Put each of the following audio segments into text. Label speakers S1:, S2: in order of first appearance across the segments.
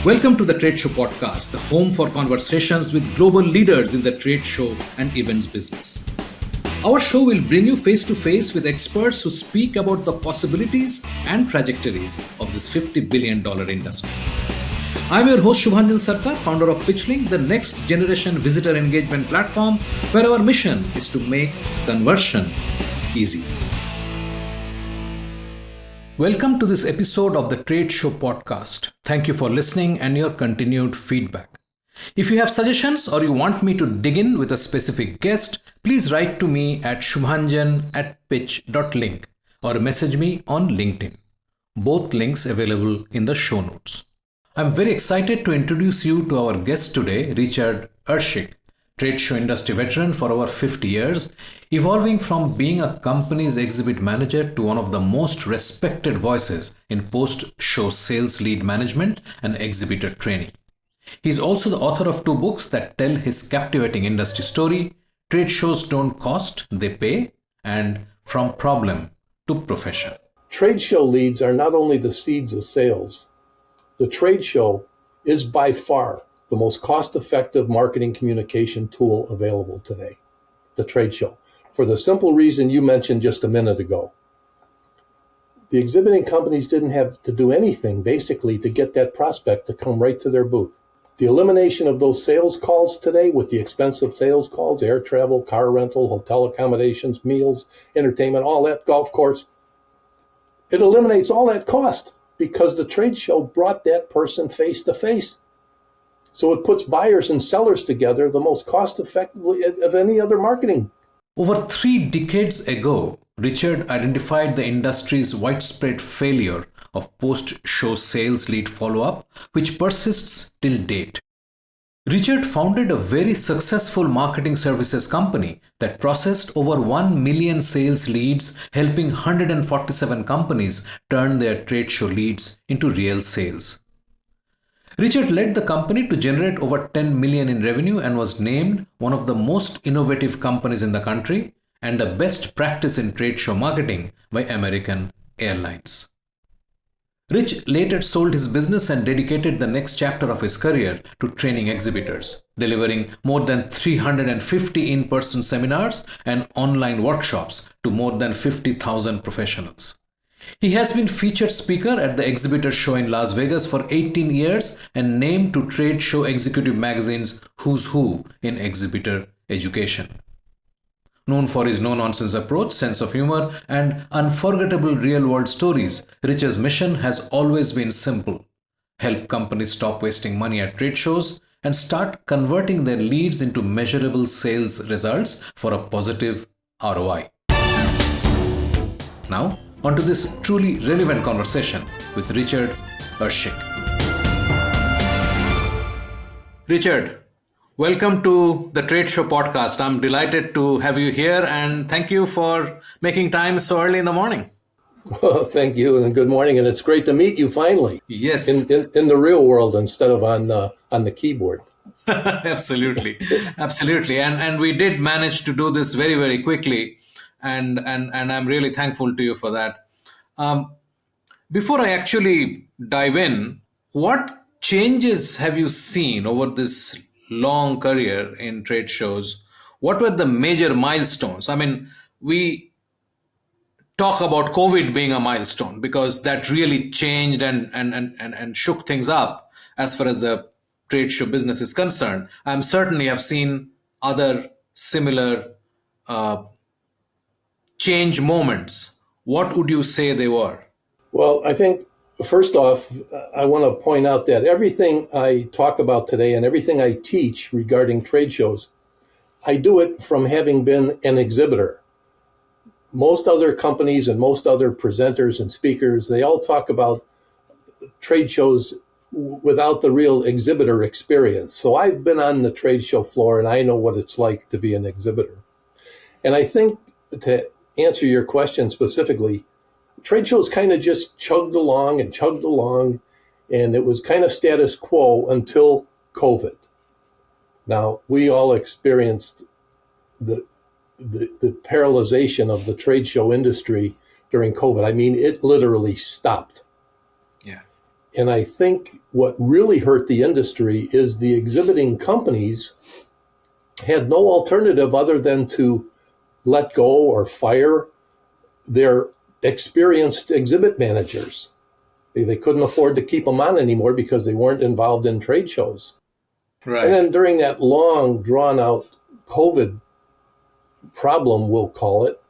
S1: Welcome to the Trade Show podcast, the home for conversations with global leaders in the trade show and events business. Our show will bring you face to face with experts who speak about the possibilities and trajectories of this $50 billion industry. I'm your host Shubhanjan Sarkar, founder of PitchLink, the next generation visitor engagement platform where our mission is to make conversion easy. Welcome to this episode of the Trade Show podcast. Thank you for listening and your continued feedback. If you have suggestions or you want me to dig in with a specific guest, please write to me at shubhanjan@pitch.link or message me on LinkedIn. Both links available in the show notes. I'm very excited to introduce you to our guest today, Richard Erschick, trade show industry veteran for over 50 years, evolving from being a company's exhibit manager to one of the most respected voices in post-show sales lead management and exhibitor training. He's also the author of 2 books that tell his captivating industry story, Trade Shows Don't Cost, They Pay, and From Problem to Profession.
S2: Trade show leads are not only the seeds of sales. The trade show is by far the most cost-effective marketing communication tool available today, the trade show, for the simple reason you mentioned just a minute ago. The exhibiting companies didn't have to do anything, basically, to get that prospect to come right to their booth. The elimination of those sales calls today with the expensive sales calls, air travel, car rental, hotel accommodations, meals, entertainment, all that, golf course, it eliminates all that cost because the trade show brought that person face to face. So it puts buyers and sellers together the most cost effectively of any other marketing.
S1: Over 3 decades ago, Richard identified the industry's widespread failure of post-show sales lead follow-up, which persists till date. Richard founded a very successful marketing services company that processed over 1 million sales leads, helping 147 companies turn their trade show leads into real sales. Richard led the company to generate over 10 million in revenue and was named one of the most innovative companies in the country and a best practice in trade show marketing by American Airlines. Rich later sold his business and dedicated the next chapter of his career to training exhibitors, delivering more than 350 in-person seminars and online workshops to more than 50,000 professionals. He has been featured speaker at the Exhibitor Show in Las Vegas for 18 years and named to Trade Show Executive Magazine's Who's Who in Exhibitor Education. Known for his no-nonsense approach, sense of humor, and unforgettable real-world stories, Rich's mission has always been simple: help companies stop wasting money at trade shows and start converting their leads into measurable sales results for a positive ROI. Now, onto this truly relevant conversation with Richard Erschick. Richard, welcome to the Trade Show podcast. I'm delighted to have you here and thank you for making time so early in the morning.
S2: Well, thank you and good morning. And it's great to meet you finally.
S1: Yes.
S2: In the real world instead of on the keyboard.
S1: Absolutely. Absolutely. And we did manage to do this very, very quickly. And I'm really thankful to you for that. Before I actually dive in, what changes have you seen over this long career in trade shows? What were the major milestones? I mean, we talk about COVID being a milestone because that really changed and shook things up as far as the trade show business is concerned. I'm certainly have seen other similar change moments. What would you say they were?
S2: Well, I think first off, I want to point out that everything I talk about today and everything I teach regarding trade shows, I do it from having been an exhibitor. Most other companies and most other presenters and speakers, they all talk about trade shows without the real exhibitor experience. So I've been on the trade show floor and I know what it's like to be an exhibitor. And I think to answer your question specifically, trade shows kind of just chugged along, and it was kind of status quo until COVID. Now, we all experienced the paralyzation of the trade show industry during COVID. I mean, it literally stopped.
S1: Yeah.
S2: And I think what really hurt the industry is the exhibiting companies had no alternative other than to let go or fire their experienced exhibit managers. They couldn't afford to keep them on anymore because they weren't involved in trade shows.
S1: Right.
S2: And then during that long, drawn-out COVID problem, we'll call it,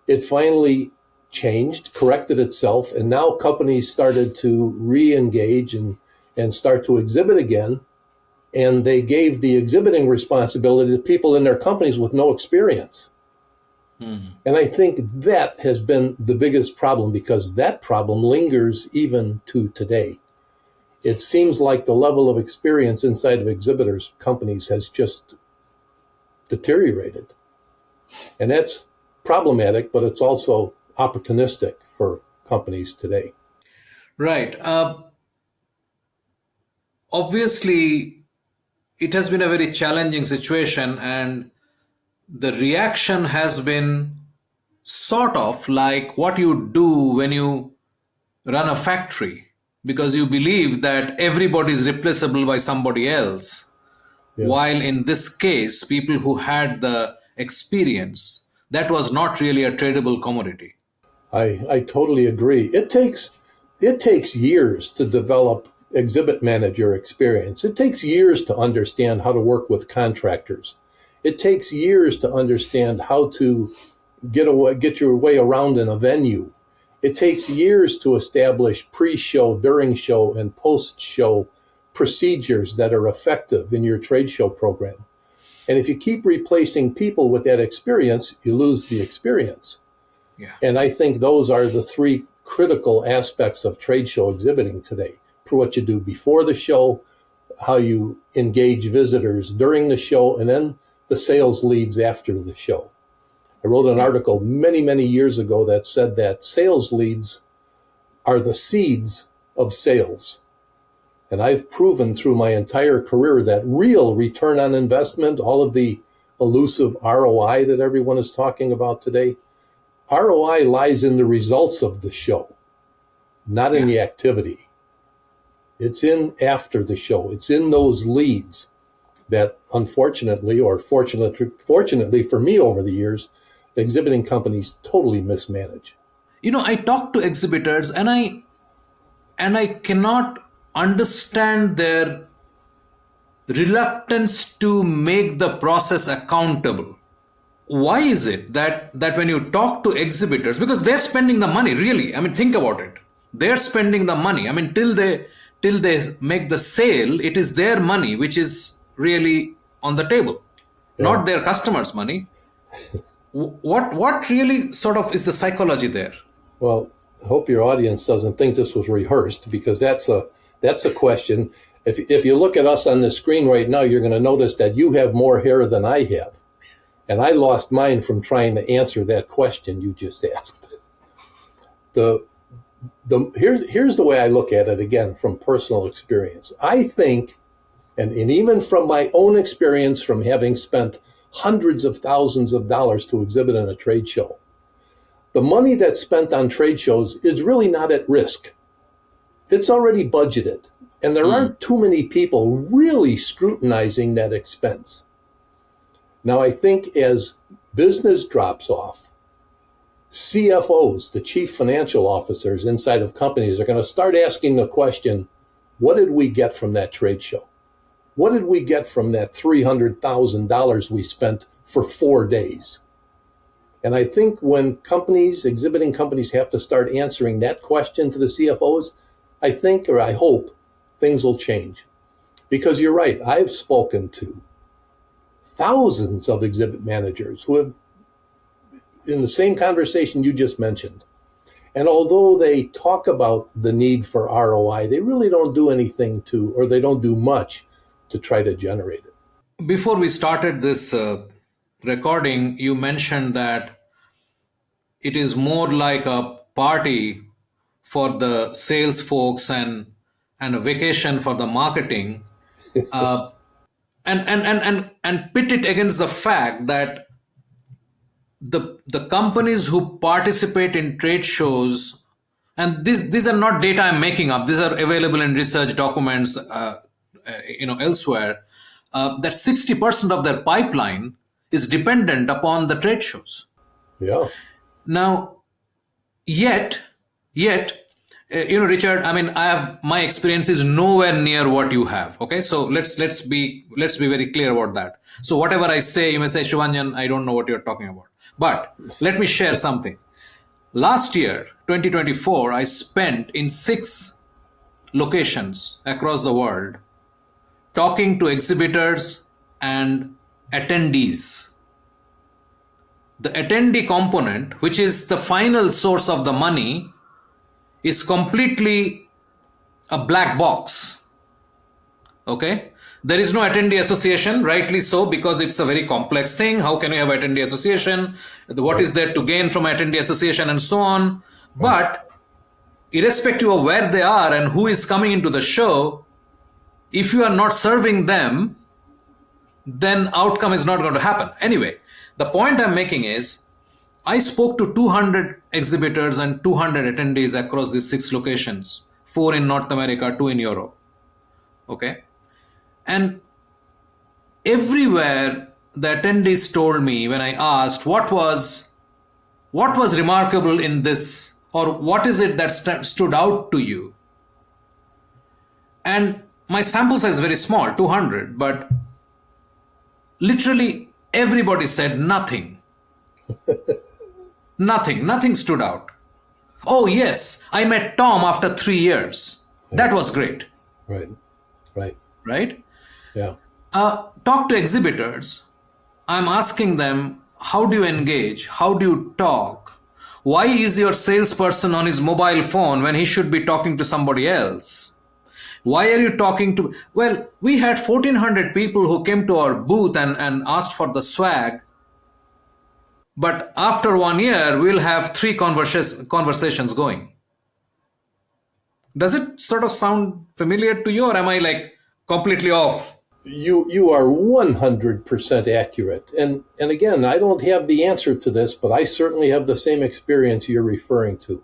S2: it finally changed, corrected itself, and now companies started to re-engage and start to exhibit again. And they gave the exhibiting responsibility to people in their companies with no experience. And I think that has been the biggest problem, because that problem lingers even to today. It seems like the level of experience inside of exhibitors' companies has just deteriorated. And that's problematic, but it's also opportunistic for companies today.
S1: Right. Obviously, it has been a very challenging situation, and the reaction has been sort of like what you do when you run a factory, because you believe that everybody is replaceable by somebody else.
S2: Yeah.
S1: While in this case, people who had the experience, that was not really a tradable commodity.
S2: I totally agree. It takes years to develop exhibit manager experience. It takes years to understand how to work with contractors. It takes years to understand how to get your way around in a venue. It takes years to establish pre-show, during show, and post-show procedures that are effective in your trade show program. And if you keep replacing people with that experience, you lose the experience.
S1: Yeah.
S2: And I think those are the three critical aspects of trade show exhibiting today. For what you do before the show, how you engage visitors during the show, and then the sales leads after the show. I wrote an article many, many years ago that said that sales leads are the seeds of sales. And I've proven through my entire career that real return on investment, all of the elusive ROI that everyone is talking about today, ROI lies in the results of the show, not in the activity. It's in after the show. It's in those leads that, unfortunately, or fortunately for me over the years, exhibiting companies totally mismanage.
S1: You know, I talk to exhibitors, and I cannot understand their reluctance to make the process accountable. Why is it that when you talk to exhibitors, because they're spending the money, really, I mean, think about it. They're spending the money. I mean, till they make the sale, it is their money which is really on the table, not their customers' money. What really sort of is the psychology there?
S2: Well, I hope your audience doesn't think this was rehearsed, because that's a question. If you look at us on the screen right now, you're going to notice that you have more hair than I have. And I lost mine from trying to answer that question you just asked. Here's the way I look at it, again, from personal experience. I think, and even from my own experience from having spent hundreds of thousands of dollars to exhibit in a trade show, the money that's spent on trade shows is really not at risk. It's already budgeted, and there aren't too many people really scrutinizing that expense. Now, I think as business drops off, CFOs, the chief financial officers inside of companies, are going to start asking the question, what did we get from that trade show? What did we get from that $300,000 we spent for 4 days? And I think when companies, exhibiting companies, have to start answering that question to the CFOs, I think, or I hope, things will change. Because you're right, I've spoken to thousands of exhibit managers who have, in the same conversation you just mentioned. And although they talk about the need for ROI, they really don't do anything to, or they don't do much to try to generate it.
S1: Before we started this recording, you mentioned that it is more like a party for the sales folks and a vacation for the marketing, and pit it against the fact that the companies who participate in trade shows and these are not data I'm making up. These are available in research documents, elsewhere. That 60% of their pipeline is dependent upon the trade shows.
S2: Yeah.
S1: Now, yet, Richard, I mean, my experience is nowhere near what you have. Okay, so let's be very clear about that. So whatever I say, you may say, Shivanjan, I don't know what you're talking about. But let me share something. Last year, 2024, I spent in 6 locations across the world talking to exhibitors and attendees. The attendee component, which is the final source of the money, is completely a black box. Okay? There is no attendee association, rightly so, because it's a very complex thing. How can you have attendee association? What is there to gain from attendee association and so on? But irrespective of where they are and who is coming into the show, if you are not serving them, then outcome is not going to happen. Anyway, the point I'm making is, I spoke to 200 exhibitors and 200 attendees across these 6 locations, 4 in North America, 2 in Europe. Okay? And everywhere the attendees told me, when I asked what was remarkable in this, or what is it that stood out to you? And my sample size is very small, 200, but literally everybody said nothing. Nothing stood out. Oh yes, I met Tom after 3 years. That was great. Right?
S2: Yeah.
S1: Talk to exhibitors. I'm asking them, how do you engage? How do you talk? Why is your salesperson on his mobile phone when he should be talking to somebody else? Why are you talking to... Well, we had 1,400 people who came to our booth and asked for the swag. But after 1 year, we'll have 3 conversations going. Does it sort of sound familiar to you, or am I like completely off?
S2: You are 100% accurate. And again, I don't have the answer to this, but I certainly have the same experience you're referring to.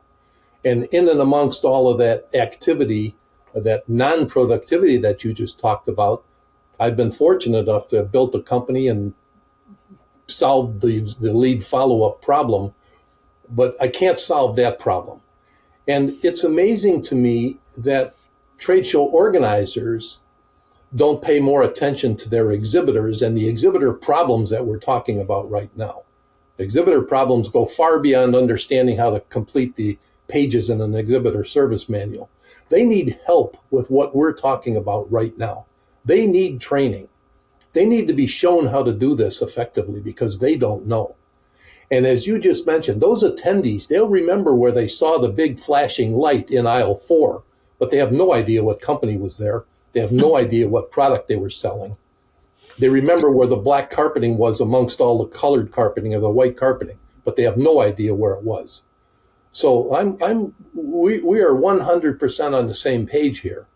S2: And in and amongst all of that activity, that non-productivity that you just talked about, I've been fortunate enough to have built a company and solved the lead follow-up problem, but I can't solve that problem. And it's amazing to me that trade show organizers don't pay more attention to their exhibitors and the exhibitor problems that we're talking about right now. Exhibitor problems go far beyond understanding how to complete the pages in an exhibitor service manual. They need help with what we're talking about right now. They need training. They need to be shown how to do this effectively because they don't know. And as you just mentioned, those attendees, they'll remember where they saw the big flashing light in aisle 4, but they have no idea what company was there. They have no idea what product they were selling. They remember where the black carpeting was amongst all the colored carpeting or the white carpeting, but they have no idea where it was. So we are 100% on the same page here.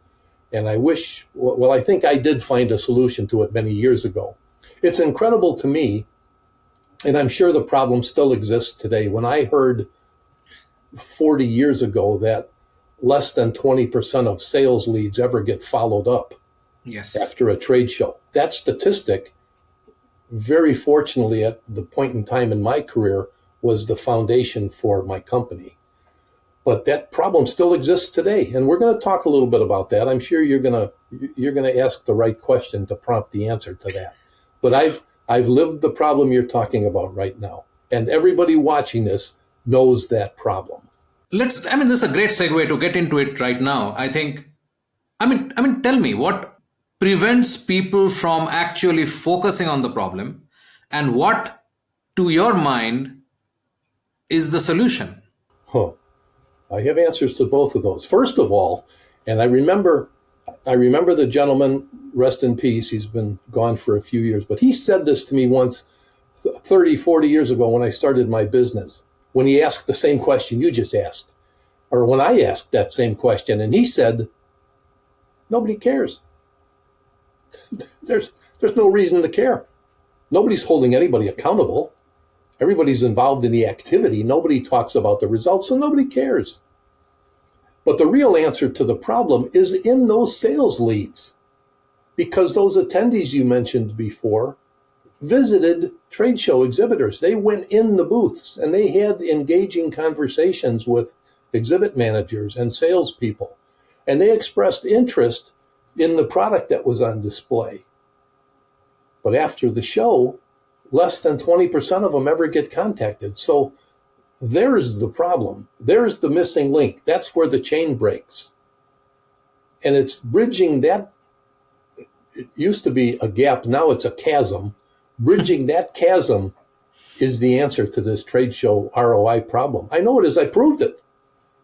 S2: And I think I did find a solution to it many years ago. It's incredible to me, and I'm sure the problem still exists today. When I heard 40 years ago that less than 20% of sales leads ever get followed up after a trade show, that statistic, very fortunately at the point in time in my career, was the foundation for my company. But that problem still exists today, and we're going to talk a little bit about that. I'm sure you're going to ask the right question to prompt the answer to that. But I've lived the problem you're talking about right now, and everybody watching this knows that problem.
S1: This is a great segue to get into it right now. Tell me, what prevents people from actually focusing on the problem, and what, to your mind, is the solution?
S2: I have answers to both of those. First of all, and I remember the gentleman, rest in peace, he's been gone for a few years, but he said this to me once 30, 40 years ago when I started my business, when he asked the same question you just asked, or when I asked that same question, and he said, nobody cares. There's no reason to care. Nobody's holding anybody accountable. Everybody's involved in the activity. Nobody talks about the results, so nobody cares. But the real answer to the problem is in those sales leads, because those attendees you mentioned before visited trade show exhibitors. They went in the booths and they had engaging conversations with exhibit managers and salespeople, and they expressed interest in the product that was on display. But after the show, less than 20% of them ever get contacted. So there's the problem. There's the missing link. That's where the chain breaks. And it's bridging that. It used to be a gap. Now it's a chasm. Bridging that chasm is the answer to this trade show ROI problem. I know it is. I proved it.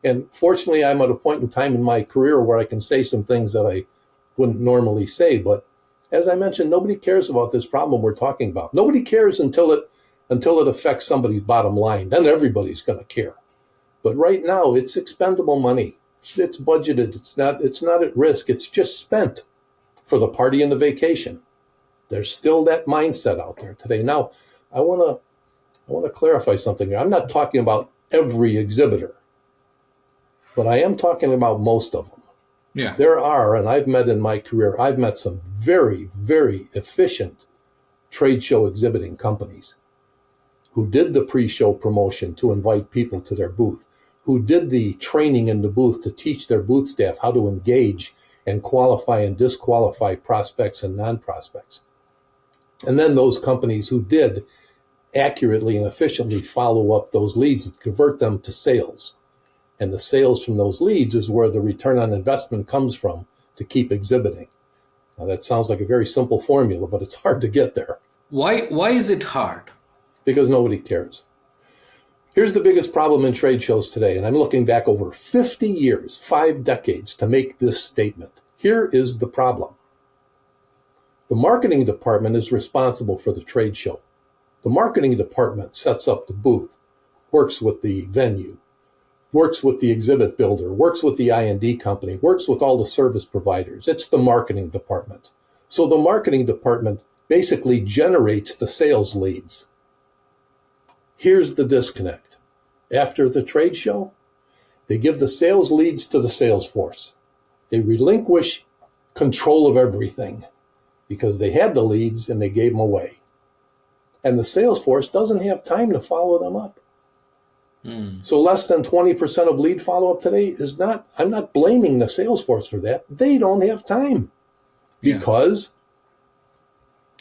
S2: And fortunately, I'm at a point in time in my career where I can say some things that I wouldn't normally say. But as I mentioned, nobody cares about this problem we're talking about. Nobody cares until it affects somebody's bottom line. Then everybody's going to care. But right now, it's expendable money. It's budgeted. It's not at risk. It's just spent for the party and the vacation. There's still that mindset out there today. Now, I want to clarify something here. I'm not talking about every exhibitor, but I am talking about most of them.
S1: Yeah.
S2: There are, and I've met some very, very efficient trade show exhibiting companies who did the pre-show promotion to invite people to their booth, who did the training in the booth to teach their booth staff how to engage and qualify and disqualify prospects and non-prospects. And then those companies who did accurately and efficiently follow up those leads and convert them to sales. And the sales from those leads is where the return on investment comes from to keep exhibiting. Now, that sounds like a very simple formula, but it's hard to get there.
S1: Why is it hard?
S2: Because nobody cares. Here's the biggest problem in trade shows today, and I'm looking back over 50 years, 5 decades, to make this statement. Here is the problem. The marketing department is responsible for the trade show. The marketing department sets up the booth, works with the venue, works with the exhibit builder, works with the I&D company, works with all the service providers. It's the marketing department. So the marketing department basically generates the sales leads. Here's the disconnect. After the trade show, they give the sales leads to the sales force. They relinquish control of everything because they had the leads and they gave them away. And the sales force doesn't have time to follow them up. So less than 20% of lead follow-up today is not, I'm not blaming the sales force for that. They don't have time because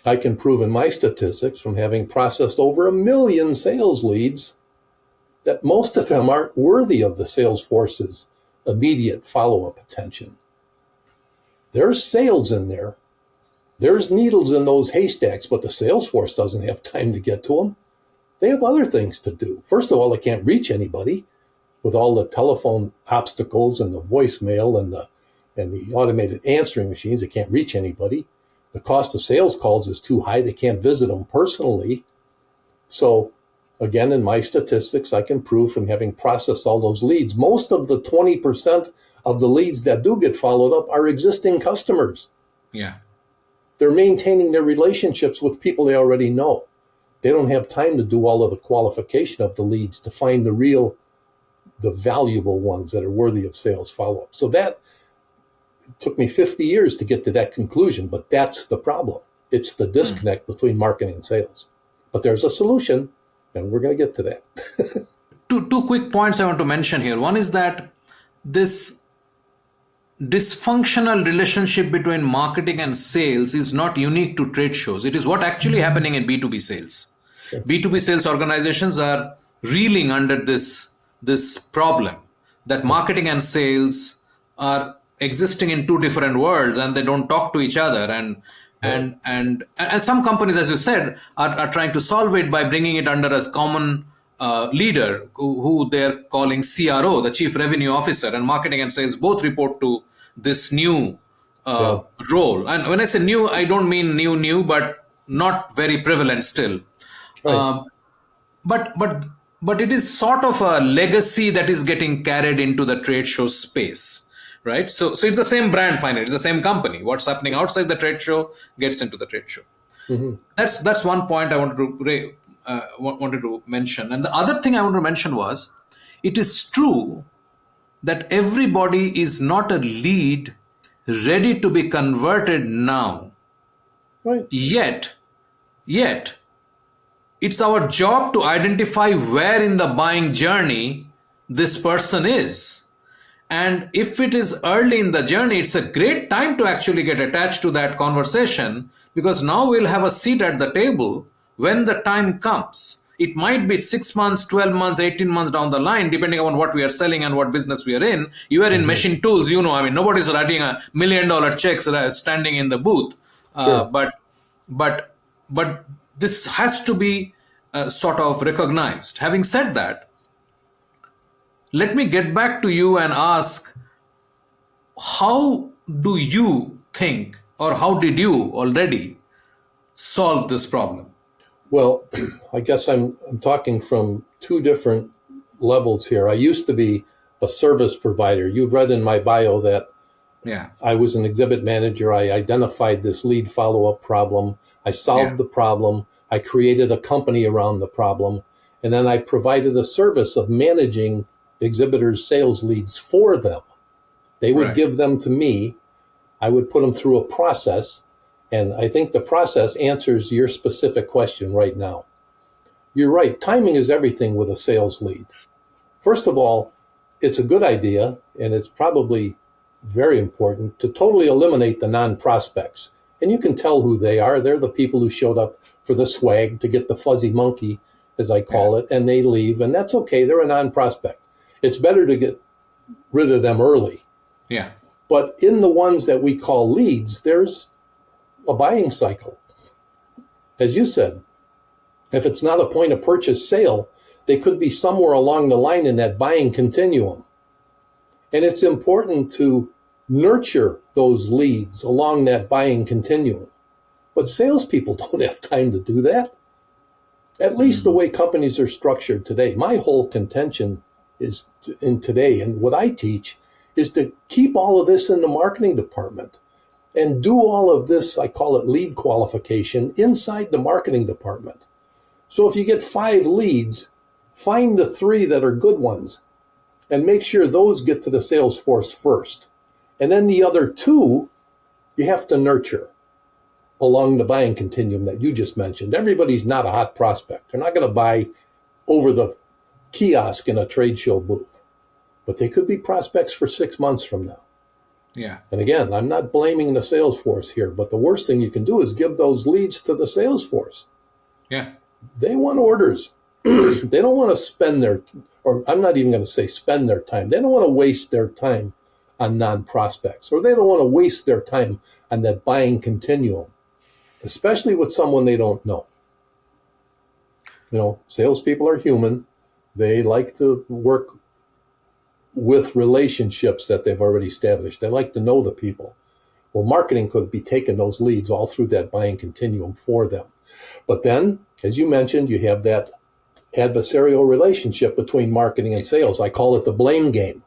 S2: I can prove in my statistics from having processed over 1 million sales leads that most of them aren't worthy of the sales force's immediate follow-up attention. There's sales in there. There's needles in those haystacks, but the sales force doesn't have time to get to them. They have other things to do. First of all, they can't reach anybody with all the telephone obstacles and the voicemail and the automated answering machines. They can't reach anybody. The cost of sales calls is too high. They can't visit them personally. So again, in my statistics, I can prove from having processed all those leads, most of the 20% of the leads that do get followed up are existing customers.
S1: Yeah.
S2: They're maintaining their relationships with people they already know. They don't have time to do all of the qualification of the leads to find the valuable ones that are worthy of sales follow-up. So that took me 50 years to get to that conclusion, but that's the problem. It's the disconnect between marketing and sales. But there's a solution, and we're going to get to that.
S1: Two quick points I want to mention here. One is that this dysfunctional relationship between marketing and sales is not unique to trade shows. It is what actually happening in B2B sales. Sure. B2B sales organizations are reeling under this problem that marketing and sales are existing in two different worlds and they don't talk to each other. And some companies, as you said, are trying to solve it by bringing it under a common leader who they're calling CRO, the Chief Revenue Officer, and marketing and sales both report to this new role. And when I say new, I don't mean new, but not very prevalent still. Right. But it is sort of a legacy that is getting carried into the trade show space, right? So it's the same brand, finally. It's the same company. What's happening outside the trade show gets into the trade show. Mm-hmm. That's one point I wanted to mention. And the other thing I want to mention was, it is true that everybody is not a lead ready to be converted now.
S2: Right.
S1: Yet, it's our job to identify where in the buying journey this person is. And if it is early in the journey, it's a great time to actually get attached to that conversation, because now we'll have a seat at the table when the time comes. It might be 6 months, 12 months, 18 months down the line, depending on what we are selling and what business we are in. You are in machine tools, nobody's writing $1 million checks standing in the booth.
S2: Sure.
S1: But this has to be sort of recognized. Having said that, let me get back to you and ask, how do you think, or how did you already solve this problem?
S2: Well, I guess I'm talking from two different levels here. I used to be a service provider. You've read in my bio that I was an exhibit manager. I identified this lead follow-up problem. I solved the problem. I created a company around the problem. And then I provided a service of managing exhibitors' sales leads for them. They would give them to me. I would put them through a process. And I think the process answers your specific question right now. You're right. Timing is everything with a sales lead. First of all, it's a good idea, and it's probably very important to totally eliminate the non-prospects. And you can tell who they are. They're the people who showed up for the swag to get the fuzzy monkey, as I call it, and they leave. And that's okay. They're a non-prospect. It's better to get rid of them early.
S1: Yeah.
S2: But in the ones that we call leads, there's a buying cycle. As you said, if it's not a point of purchase sale, they could be somewhere along the line in that buying continuum. And it's important to nurture those leads along that buying continuum. But salespeople don't have time to do that. At least the way companies are structured today. My whole contention is in today, and what I teach is to keep all of this in the marketing department and do all of this, I call it lead qualification, inside the marketing department. So if you get 5 leads, find the 3 that are good ones and make sure those get to the sales force first. And then the other 2, you have to nurture along the buying continuum that you just mentioned. Everybody's not a hot prospect. They're not going to buy over the kiosk in a trade show booth, but they could be prospects for 6 months from now.
S1: Yeah.
S2: And again, I'm not blaming the sales force here, but the worst thing you can do is give those leads to the sales force.
S1: Yeah.
S2: They want orders. They don't want to spend their, or I'm not even going to say spend their time. They don't want to waste their time on non-prospects, or they don't want to waste their time on that buying continuum, especially with someone they don't know. Salespeople are human. They like to work with relationships that they've already established. They like to know the people. Well, marketing could be taking those leads all through that buying continuum for them. But then, as you mentioned, you have that adversarial relationship between marketing and sales. I call it the blame game.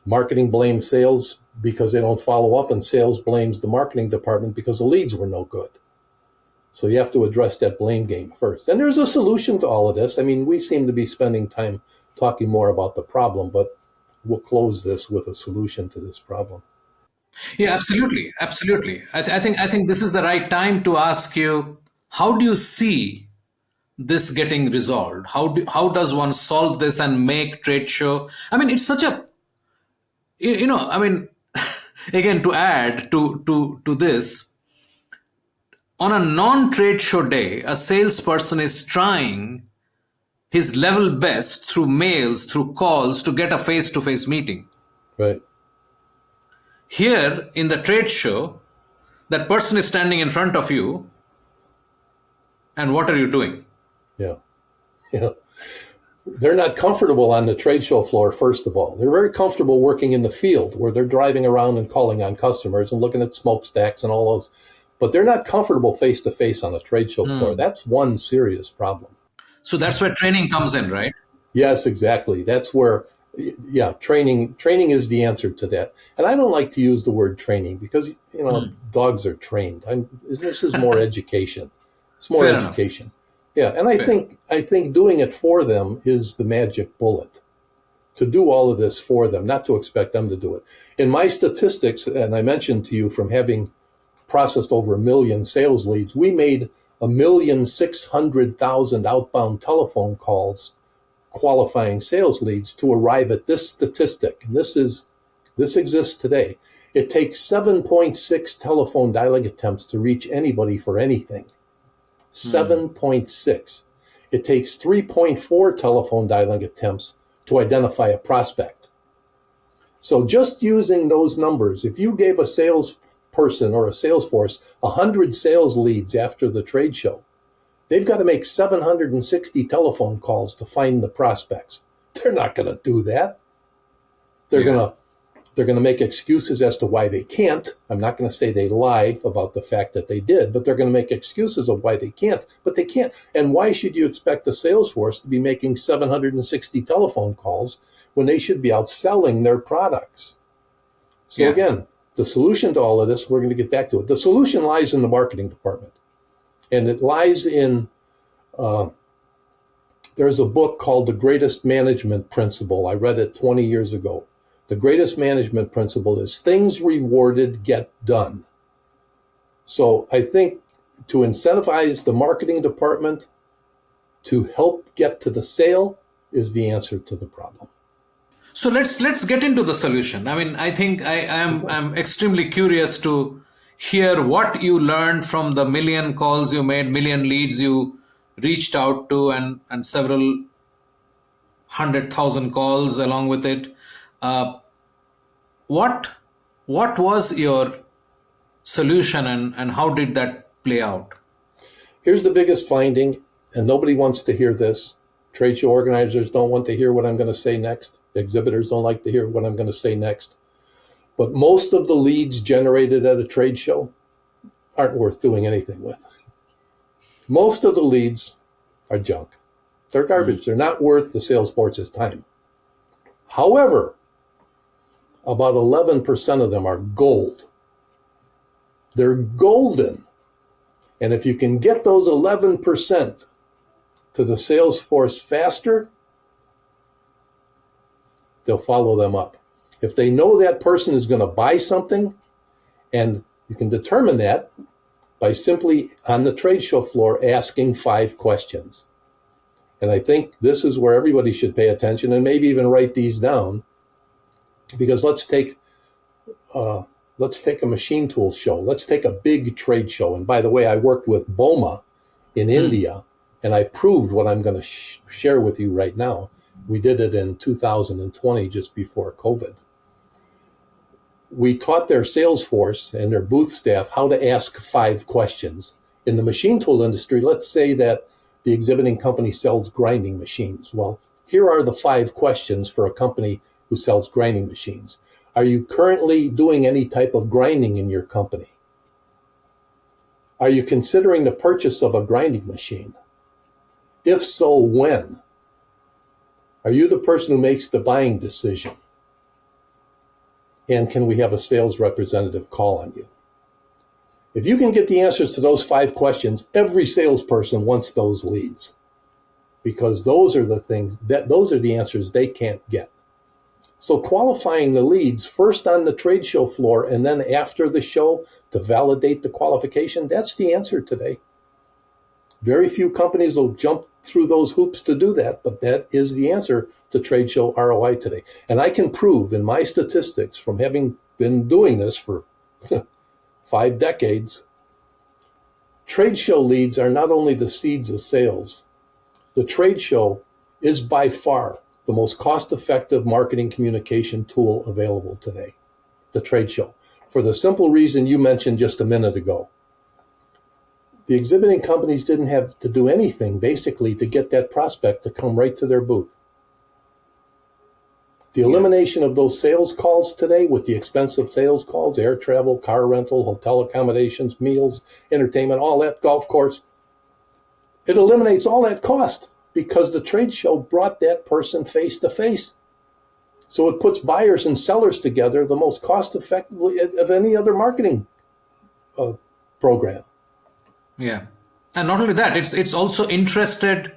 S2: Marketing blames sales because they don't follow up, and sales blames the marketing department because the leads were no good. So you have to address that blame game first. And there's a solution to all of this. I mean, we seem to be spending time talking more about the problem, but we'll close this with a solution to this problem.
S1: Yeah, absolutely. Absolutely. I think this is the right time to ask you, how do you see this getting resolved? How does one solve this and make trade show? I mean, it's such a, again, to add to this, on a non-trade show day, a salesperson is trying his level best through mails, through calls, to get a face-to-face meeting.
S2: Right.
S1: Here in the trade show, that person is standing in front of you, and what are you doing?
S2: Yeah. They're not comfortable on the trade show floor, first of all. They're very comfortable working in the field where they're driving around and calling on customers and looking at smokestacks and all those. But they're not comfortable face-to-face on a trade show floor. That's one serious problem.
S1: So that's where training comes in, right?
S2: Yes, exactly. That's where, training is the answer to that. And I don't like to use the word training because, dogs are trained. This is more education. It's more
S1: Fair
S2: education. Enough. Yeah, and I think doing it for them is the magic bullet. to do all of this for them, not to expect them to do it. In my statistics, and I mentioned to you from having processed over 1 million sales leads, we made 1,600,000 outbound telephone calls qualifying sales leads to arrive at this statistic. And this exists today. It takes 7.6 telephone dialing attempts to reach anybody for anything. 7.6. It takes 3.4 telephone dialing attempts to identify a prospect. So just using those numbers, if you gave a salesperson or a sales force 100 sales leads after the trade show, they've got to make 760 telephone calls to find the prospects. They're not going to do that. They're going to make excuses as to why they can't. I'm not going to say they lie about the fact that they did, but they're going to make excuses of why they can't, but they can't. And why should you expect a sales force to be making 760 telephone calls when they should be out selling their products? So again, the solution to all of this, we're going to get back to it. The solution lies in the marketing department. And it lies in, there's a book called The Greatest Management Principle. I read it 20 years ago. The greatest management principle is things rewarded get done. So I think to incentivize the marketing department to help get to the sale is the answer to the problem.
S1: So let's get into the solution. I mean, I think I'm extremely curious to hear what you learned from the 1 million calls you made, 1 million leads you reached out to, and several 100,000 calls along with it. What was your solution and how did that play out?
S2: Here's the biggest finding, and nobody wants to hear this. Trade show organizers don't want to hear what I'm going to say next. Exhibitors don't like to hear what I'm going to say next. But most of the leads generated at a trade show aren't worth doing anything with. Most of the leads are junk. They're garbage. They're not worth the sales force's time. However, about 11% of them are gold. They're golden. And if you can get those 11% to the sales force faster, they'll follow them up. If they know that person is going to buy something, and you can determine that by simply on the trade show floor asking 5 questions. And I think this is where everybody should pay attention and maybe even write these down, because let's take a machine tool show. Let's take a big trade show. And by the way, I worked with BOMA in India, and I proved what I'm going to share with you right now. We did it in 2020, just before COVID. We taught their sales force and their booth staff how to ask 5 questions. In the machine tool industry, let's say that the exhibiting company sells grinding machines. Well, here are the 5 questions for a company who sells grinding machines. Are you currently doing any type of grinding in your company? Are you considering the purchase of a grinding machine? If so, when? Are you the person who makes the buying decision? And can we have a sales representative call on you? If you can get the answers to those 5 questions, every salesperson wants those leads, because those are the answers they can't get. So qualifying the leads first on the trade show floor and then after the show to validate the qualification, that's the answer today. Very few companies will jump through those hoops to do that, but that is the answer to trade show ROI today. And I can prove in my statistics, from having been doing this for 5 decades, trade show leads are not only the seeds of sales. The trade show is by far the most cost-effective marketing communication tool available today, the trade show, for the simple reason you mentioned just a minute ago. The exhibiting companies didn't have to do anything, basically, to get that prospect to come right to their booth. The elimination of those sales calls today with the expensive sales calls, air travel, car rental, hotel accommodations, meals, entertainment, all that, golf course, it eliminates all that cost because the trade show brought that person face to face. So it puts buyers and sellers together the most cost effectively of any other marketing program.
S1: Yeah. And not only that, it's also interested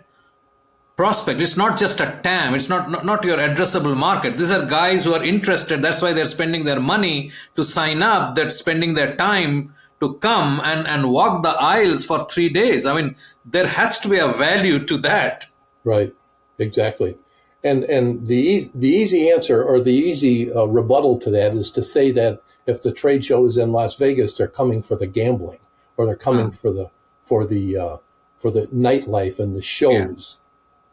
S1: prospect. It's not just a TAM. It's not your addressable market. These are guys who are interested. That's why they're spending their money to sign up. They're spending their time to come and walk the aisles for 3 days. I mean, there has to be a value to that.
S2: Right. Exactly. And the easy answer or the easy rebuttal to that is to say that if the trade show is in Las Vegas, they're coming for the gambling, or they're coming for the nightlife and the shows. Yeah.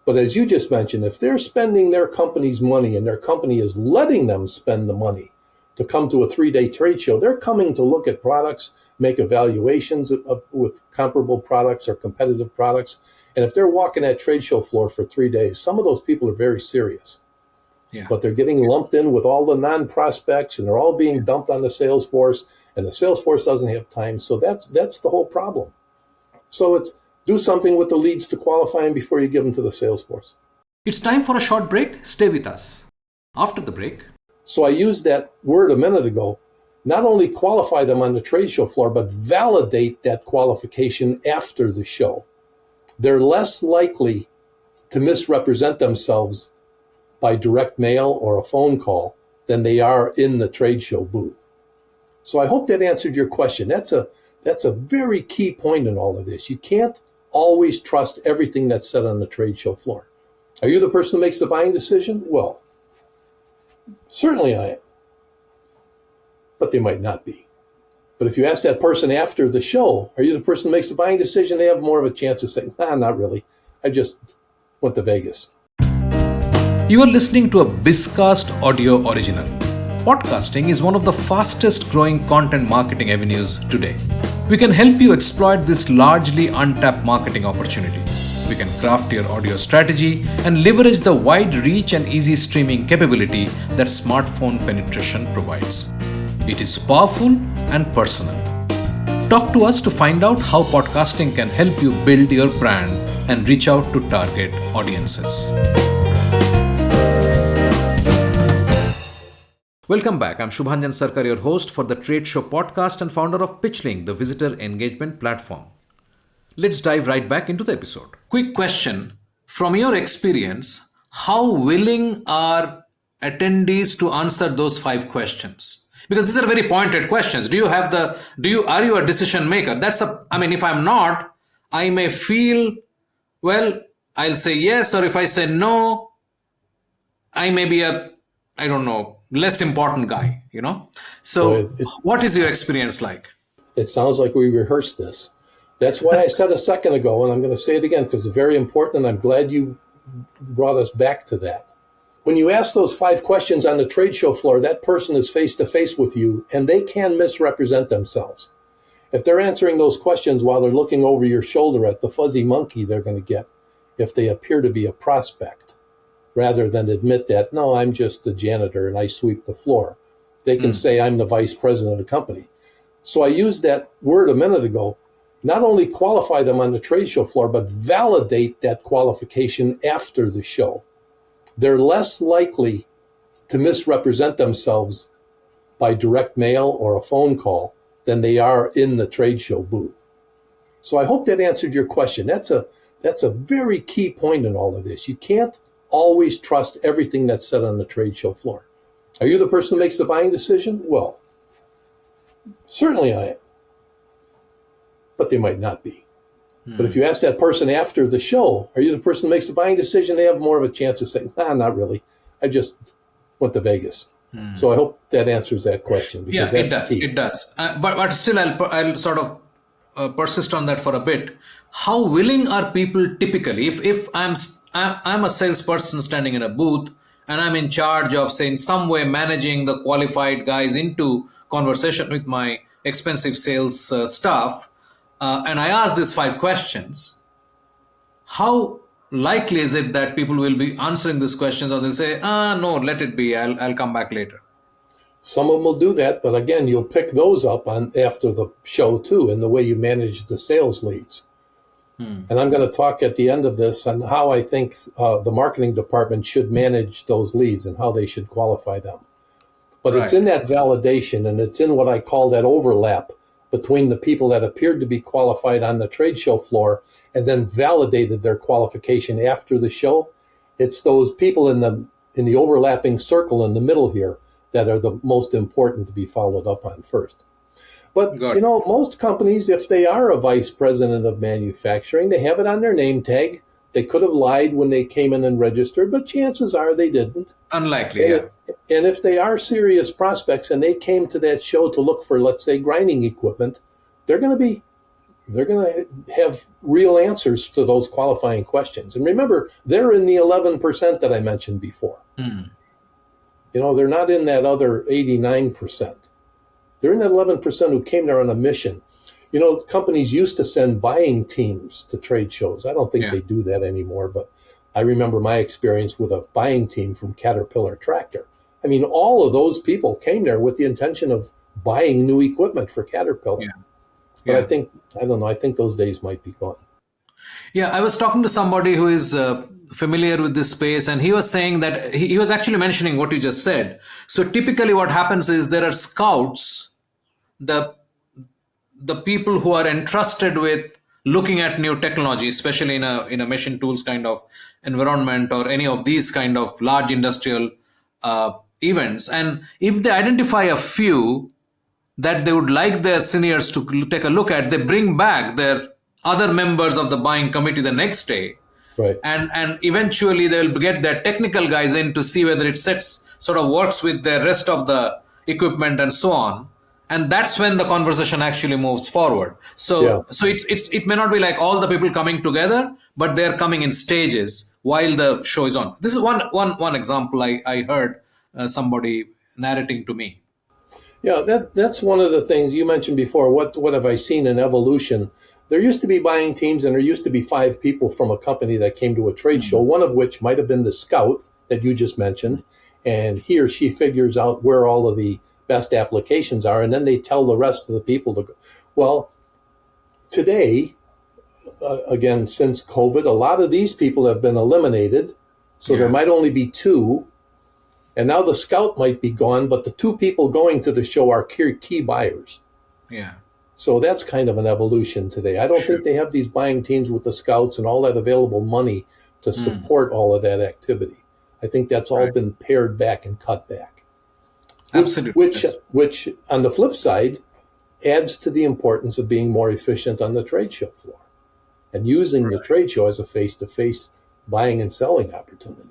S2: But as you just mentioned, if they're spending their company's money and their company is letting them spend the money to come to a 3-day trade show, they're coming to look at products, make evaluations with comparable products or competitive products. And if they're walking that trade show floor for 3 days, some of those people are very serious. Yeah. But they're getting lumped in with all the non-prospects, and they're all being dumped on the sales force, and the sales force doesn't have time. So that's the whole problem. So it's do something with the leads to qualify them before you give them to the sales force.
S1: It's time for a short break. Stay with us. After the break.
S2: So I used that word a minute ago. Not only qualify them on the trade show floor, but validate that qualification after the show. They're less likely to misrepresent themselves by direct mail or a phone call than they are in the trade show booth. So I hope that answered your question. That's a very key point in all of this. You can't always trust everything that's said on the trade show floor. Are you the person who makes the buying decision? Well, certainly I am. But they might not be. But if you ask that person after the show, are you the person who makes the buying decision? They have more of a chance of saying, not really. I just went to Vegas.
S1: You are listening to a Bizcast audio original. Podcasting is one of the fastest growing content marketing avenues today. We can help you exploit this largely untapped marketing opportunity. We can craft your audio strategy and leverage the wide reach and easy streaming capability that smartphone penetration provides. It is powerful and personal. Talk to us to find out how podcasting can help you build your brand and reach out to target audiences. Welcome back. I'm Shubhanjan Sarkar, your host for the Trade Show podcast and founder of PitchLink, the visitor engagement platform. Let's dive right back into the episode. Quick question. From your experience, how willing are attendees to answer those 5 questions? Because these are very pointed questions. Are you a decision maker? If I'm not, I may feel, well, I'll say yes, or if I say no, I may be less important guy, So what is your experience like?
S2: It sounds like we rehearsed this. That's why I said a second ago, and I'm going to say it again because it's very important, and I'm glad you brought us back to that. When you ask those 5 questions on the trade show floor, that person is face-to-face with you, and they can misrepresent themselves. If they're answering those questions while they're looking over your shoulder at the fuzzy monkey they're going to get, if they appear to be a prospect, rather than admit that, no, I'm just the janitor and I sweep the floor. They can say, I'm the vice president of the company. So I used that word a minute ago. Not only qualify them on the trade show floor, but validate that qualification after the show. They're less likely to misrepresent themselves by direct mail or a phone call than they are in the trade show booth. So I hope that answered your question. That's a very key point in all of this. You can't always trust everything that's said on the trade show floor. Are you the person who makes the buying decision? Well, certainly I am. But they might not be. But if you ask that person after the show, are you the person who makes the buying decision? They have more of a chance of saying, not really. I just went to Vegas. So I hope that answers that question.
S1: Because it does. But still, I'll sort of persist on that for a bit. How willing are people typically? If I'm a salesperson standing in a booth and I'm in charge of, say, in some way managing the qualified guys into conversation with my expensive sales staff, and I ask these 5 questions, how likely is it that people will be answering these questions, or they'll say, no, let it be, I'll come back later?
S2: Some of them will do that, but again, you'll pick those up after the show too, in the way you manage the sales leads. And I'm going to talk at the end of this on how I think the marketing department should manage those leads and how they should qualify them. But It's in that validation, and it's in what I call that overlap between the people that appeared to be qualified on the trade show floor and then validated their qualification after the show. It's those people in the overlapping circle in the middle here that are the most important to be followed up on first. But, most companies, if they are a vice president of manufacturing, they have it on their name tag. They could have lied when they came in and registered, but chances are they didn't.
S1: Unlikely, yeah.
S2: And if they are serious prospects and they came to that show to look for, let's say, grinding equipment, they're going to have real answers to those qualifying questions. And remember, they're in the 11% that I mentioned before. They're not in that other 89%. They're in that 11% who came there on a mission. Companies used to send buying teams to trade shows. I don't think they do that anymore, but I remember my experience with a buying team from Caterpillar Tractor. I mean, all of those people came there with the intention of buying new equipment for Caterpillar. But I think those days might be gone.
S1: Yeah, I was talking to somebody who is familiar with this space, and he was saying that he was actually mentioning what you just said. So typically what happens is there are scouts, the people who are entrusted with looking at new technology, especially in a machine tools kind of environment or any of these kind of large industrial events. And if they identify a few that they would like their seniors to take a look at, they bring back their other members of the buying committee the next day.
S2: Right.
S1: And eventually they'll get their technical guys in to see whether it sort of works with the rest of the equipment and so on. And that's when the conversation actually moves forward. So it may not be like all the people coming together, but they're coming in stages while the show is on. This is one example I heard somebody narrating to me.
S2: Yeah, that's one of the things you mentioned before. What have I seen in evolution? There used to be buying teams, and there used to be 5 people from a company that came to a trade show, one of which might have been the scout that you just mentioned, and he or she figures out where all of the best applications are, and then they tell the rest of the people to go. Well, today, again, since COVID, a lot of these people have been eliminated, so there might only be 2, and now the scout might be gone, but the 2 people going to the show are key buyers.
S1: Yeah.
S2: So that's kind of an evolution today. I don't think they have these buying teams with the scouts and all that available money to support all of that activity. I think that's all been pared back and cut back.
S1: Absolutely.
S2: Which on the flip side adds to the importance of being more efficient on the trade show floor and using the trade show as a face-to-face buying and selling opportunity.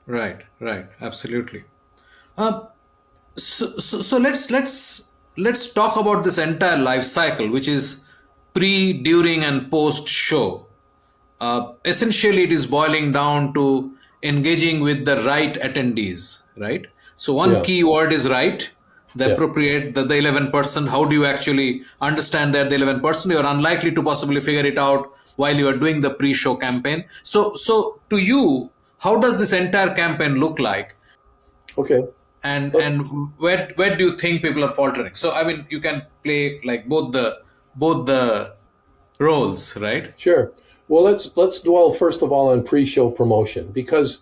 S1: Right. Absolutely. So let's talk about this entire life cycle, which is pre, during, and post show. Essentially, it is boiling down to engaging with the right attendees, right? So one key word is right, the appropriate, the 11%. How do you actually understand that the 11%? You're unlikely to possibly figure it out while you are doing the pre-show campaign. So to you, how does this entire campaign look like?
S2: Okay.
S1: And where do you think people are faltering? So I mean, you can play like both the roles, right?
S2: Sure. Well, let's dwell first of all on pre-show promotion, because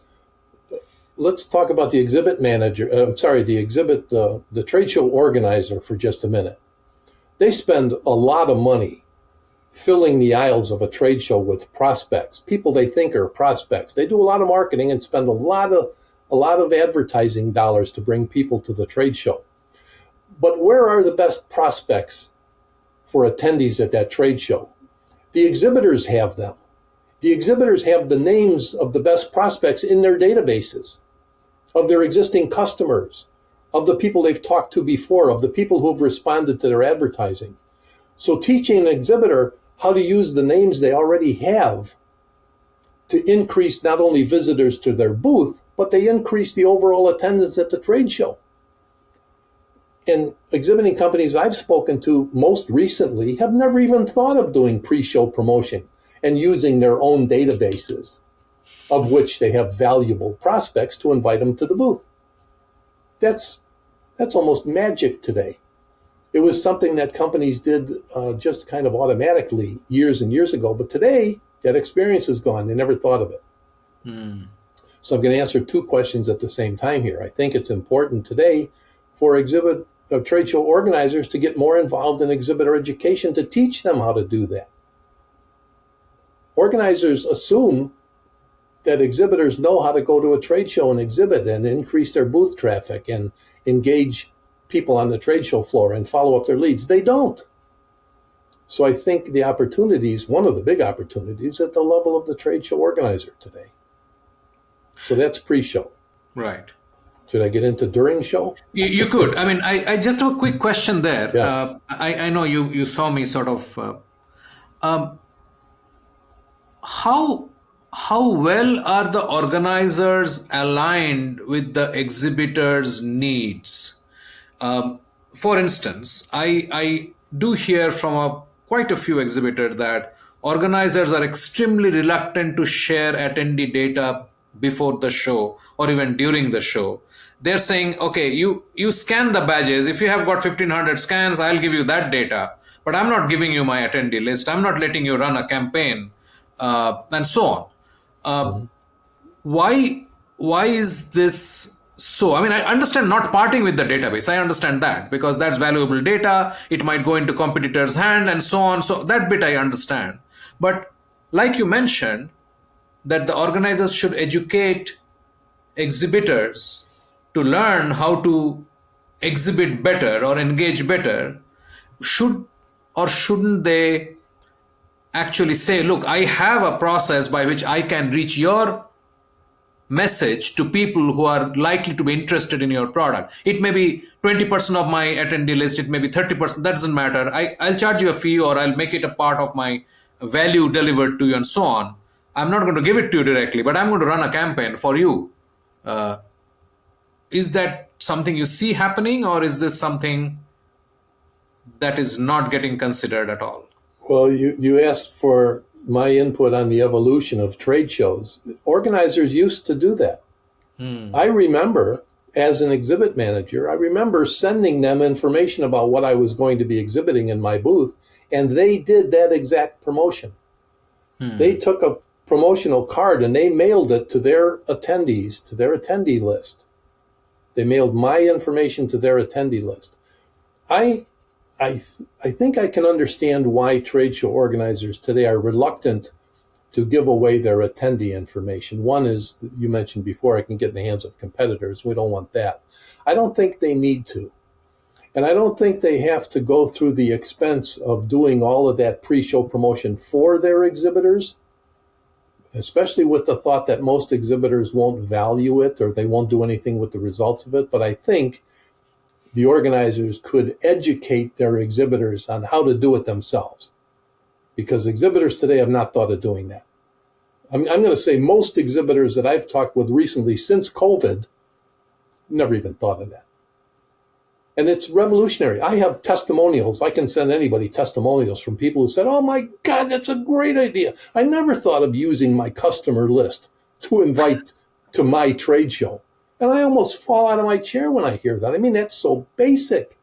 S2: let's talk about the exhibit manager. The trade show organizer for just a minute. They spend a lot of money filling the aisles of a trade show with prospects, people they think are prospects. They do a lot of marketing and spend a lot of advertising dollars to bring people to the trade show. But where are the best prospects for attendees at that trade show? The exhibitors have them. The exhibitors have the names of the best prospects in their databases, of their existing customers, of the people they've talked to before, of the people who've responded to their advertising. So teaching an exhibitor how to use the names they already have to increase not only visitors to their booth, but they increase the overall attendance at the trade show. And exhibiting companies I've spoken to most recently have never even thought of doing pre-show promotion and using their own databases, of which they have valuable prospects, to invite them to the booth. That's almost magic today. It was something that companies did just kind of automatically years and years ago, but today that experience is gone. They never thought of it. So I'm going to answer 2 questions at the same time here. I think it's important today for exhibit trade show organizers to get more involved in exhibitor education to teach them how to do that. Organizers assume that exhibitors know how to go to a trade show and exhibit and increase their booth traffic and engage people on the trade show floor and follow up their leads. They don't. So I think the opportunities, one of the big opportunities, at the level of the trade show organizer today. So that's pre-show.
S1: Right.
S2: Should I get into during show?
S1: You could. I mean, I just have a quick question there.
S2: Yeah.
S1: I know you saw me sort of. How well are the organizers aligned with the exhibitors' needs? For instance, I do hear from quite a few exhibitors that organizers are extremely reluctant to share attendee data before the show or even during the show. They're saying, okay, you scan the badges. If you have got 1,500 scans, I'll give you that data. But I'm not giving you my attendee list. I'm not letting you run a campaign, and so on. Why is this so? I mean, I understand not parting with the database. I understand that because that's valuable data. It might go into competitors' hand and so on. So that bit I understand. But like you mentioned, that the organizers should educate exhibitors to learn how to exhibit better or engage better. Should or shouldn't they actually say, look, I have a process by which I can reach your message to people who are likely to be interested in your product. It may be 20% of my attendee list, it may be 30%, that doesn't matter. I'll charge you a fee or I'll make it a part of my value delivered to you and so on. I'm not going to give it to you directly, but I'm going to run a campaign for you. Is that something you see happening, or is this something that is not getting considered at all?
S2: Well, you asked for my input on the evolution of trade shows. Organizers used to do that. I remember, as an exhibit manager, I remember sending them information about what I was going to be exhibiting in my booth, and they did that exact promotion. They took a promotional card and they mailed it to their attendees, to their attendee list. They mailed my information to their attendee list. I think I can understand why trade show organizers today are reluctant to give away their attendee information. One is, you mentioned before, I can get in the hands of competitors. We don't want that. I don't think they need to. And I don't think they have to go through the expense of doing all of that pre-show promotion for their exhibitors, especially with the thought that most exhibitors won't value it or they won't do anything with the results of it. But I think the organizers could educate their exhibitors on how to do it themselves, because exhibitors today have not thought of doing that. I'm going to say most exhibitors that I've talked with recently since COVID never even thought of that. And it's revolutionary. I have testimonials. I can send anybody testimonials from people who said, oh my God, that's a great idea. I never thought of using my customer list to invite to my trade show. And I almost fall out of my chair when I hear that. I mean, that's so basic.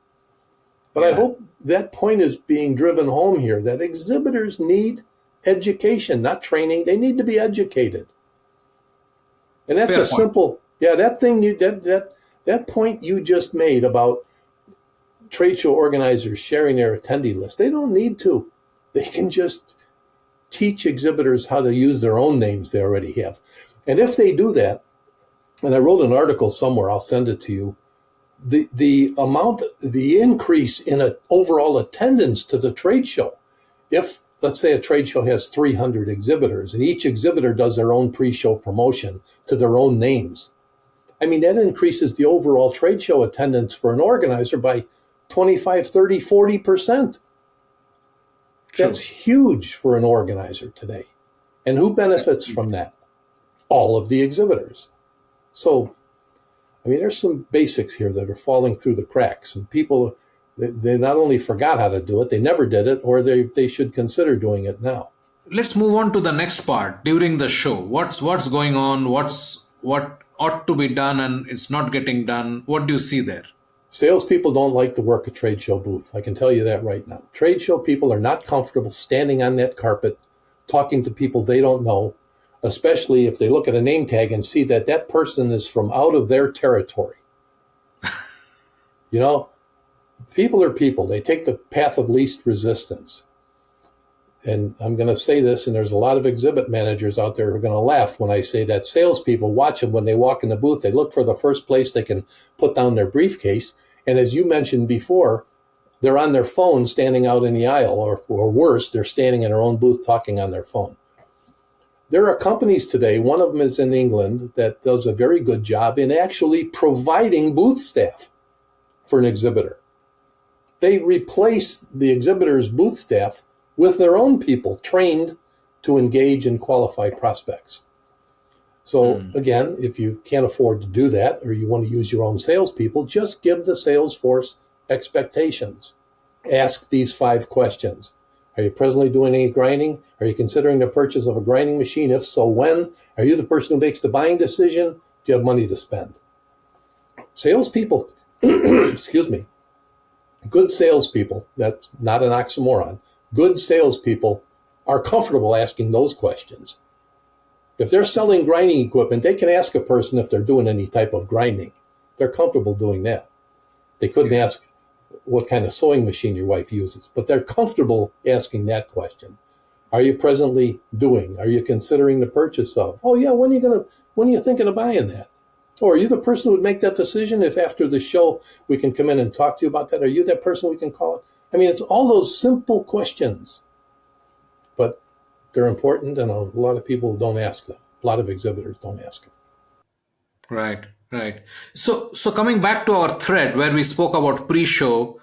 S2: But I hope that point is being driven home here, that exhibitors need education, not training. They need to be educated. And that's a simple, that thing, that point you just made about trade show organizers sharing their attendee list, they don't need to. They can just teach exhibitors how to use their own names they already have. And if they do that, and I wrote an article somewhere, I'll send it to you, the increase in overall attendance to the trade show, if, let's say, a trade show has 300 exhibitors and each exhibitor does their own pre-show promotion to their own names, I mean, that increases the overall trade show attendance for an organizer by 25, 30, 40%. That's huge for an organizer today. And who benefits from that? All of the exhibitors. So, I mean, there's some basics here that are falling through the cracks. And people, they not only forgot how to do it, they never did it, or they should consider doing it now.
S1: Let's move on to the next part, during the show. What's going on? What ought to be done and it's not getting done? What do you see there?
S2: Salespeople don't like to work a trade show booth. I can tell you that right now. Trade show people are not comfortable standing on that carpet, talking to people they don't know, especially if they look at a name tag and see that person is from out of their territory. You know, People are people. They take the path of least resistance. And I'm going to say this, and there's a lot of exhibit managers out there who are going to laugh when I say that. Salespeople, watch them when they walk in the booth. They look for the first place they can put down their briefcase. And as you mentioned before, they're on their phone standing out in the aisle, or worse, they're standing in their own booth talking on their phone. There are companies today, one of them is in England, that does a very good job in actually providing booth staff for an exhibitor. They replace the exhibitor's booth staff with their own people trained to engage and qualify prospects. So again, if you can't afford to do that, or you want to use your own salespeople, just give the sales force expectations. Ask these 5 questions. Are you presently doing any grinding? Are you considering the purchase of a grinding machine? If so, when? Are you the person who makes the buying decision? Do you have money to spend? Salespeople, excuse me, good salespeople, that's not an oxymoron, good salespeople are comfortable asking those questions. If they're selling grinding equipment, they can ask a person if they're doing any type of grinding. They're comfortable doing that. They couldn't ask what kind of sewing machine your wife uses, but they're comfortable asking that question. Are you presently doing? Are you considering the purchase of? Oh yeah, when are you thinking of buying that? Or are you the person who would make that decision if after the show we can come in and talk to you about that? Are you that person we can call it? I mean, it's all those simple questions, but they're important, and a lot of people don't ask them. A lot of exhibitors don't ask them.
S1: Right, right. So coming back to our thread where we spoke about pre-show,